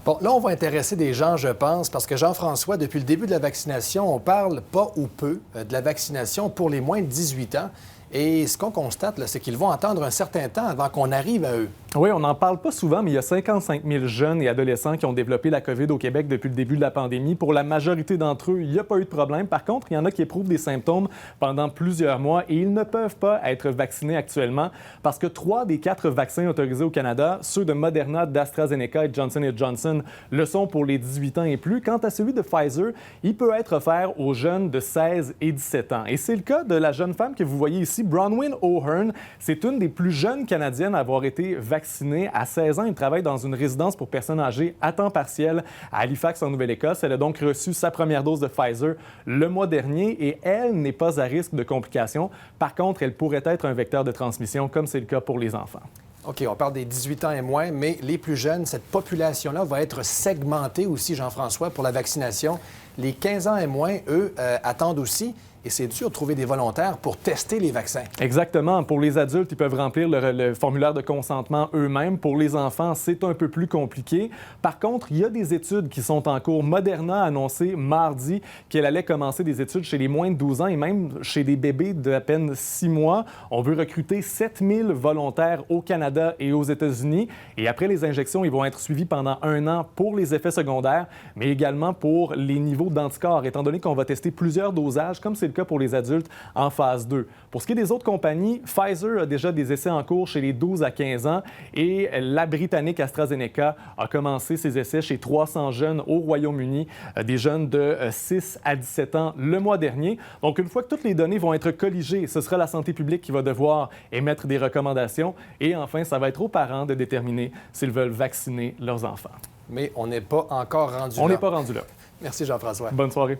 Bon, là, on va intéresser des gens, je pense, parce que Jean-François, depuis le début de la vaccination, on parle pas ou peu de la vaccination pour les moins de 18 ans. Et ce qu'on constate, là, c'est qu'ils vont attendre un certain temps avant qu'on arrive à eux. Oui, on n'en parle pas souvent, mais il y a 55 000 jeunes et adolescents qui ont développé la COVID au Québec depuis le début de la pandémie. Pour la majorité d'entre eux, il n'y a pas eu de problème. Par contre, il y en a qui éprouvent des symptômes pendant plusieurs mois et ils ne peuvent pas être vaccinés actuellement parce que 3 des 4 vaccins autorisés au Canada, ceux de Moderna, d'AstraZeneca et de Johnson & Johnson, le sont pour les 18 ans et plus. Quant à celui de Pfizer, il peut être offert aux jeunes de 16 et 17 ans. Et c'est le cas de la jeune femme que vous voyez ici, Bronwyn O'Hearn. C'est une des plus jeunes Canadiennes à avoir été vaccinée. À 16 ans, elle travaille dans une résidence pour personnes âgées à temps partiel à Halifax, en Nouvelle-Écosse. Elle a donc reçu sa première dose de Pfizer le mois dernier et elle n'est pas à risque de complications. Par contre, elle pourrait être un vecteur de transmission, comme c'est le cas pour les enfants. OK, on parle des 18 ans et moins, mais les plus jeunes, cette population-là va être segmentée aussi, Jean-François, pour la vaccination. Les 15 ans et moins, eux, attendent aussi. Et c'est dur de trouver des volontaires pour tester les vaccins. Exactement. Pour les adultes, ils peuvent remplir le formulaire de consentement eux-mêmes. Pour les enfants, c'est un peu plus compliqué. Par contre, il y a des études qui sont en cours. Moderna a annoncé mardi qu'elle allait commencer des études chez les moins de 12 ans et même chez des bébés d'à peine 6 mois. On veut recruter 7000 volontaires au Canada et aux États-Unis. Et après les injections, ils vont être suivis pendant 1 an pour les effets secondaires, mais également pour les niveaux d'anticorps, étant donné qu'on va tester plusieurs dosages, comme c'est le cas pour les adultes en phase 2. Pour ce qui est des autres compagnies, Pfizer a déjà des essais en cours chez les 12 à 15 ans et la britannique AstraZeneca a commencé ses essais chez 300 jeunes au Royaume-Uni, des jeunes de 6 à 17 ans le mois dernier. Donc, une fois que toutes les données vont être colligées, ce sera la santé publique qui va devoir émettre des recommandations et enfin, ça va être aux parents de déterminer s'ils veulent vacciner leurs enfants. Mais on n'est pas encore rendu là. On n'est pas rendu là. Merci Jean-François. Bonne soirée.